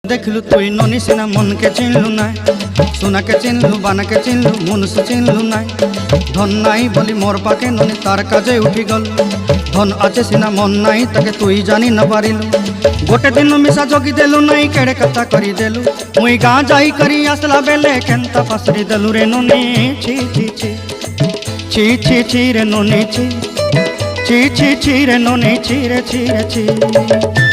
देखलू तुई ननी सिना मन के चिन्हलू ना सोना के चिन्हलू बाना के चिन्हलू मनुष्य चिन्हलू ना धन नाई बोली मोर पाके ननी तार काजे उठी गल धन आचे सिना मन नाई ताके तुई जानी न पारिलू गोटे दिन मिसा जगी देलू नाई केड़े कथा करी देलू मुई गाँ जाई करी आसला बेले केंता फासरी देलू रे ननी छी छी छी छी छी छी रे ननी छी छी छी छी रे ननी छी रे छी रे छी।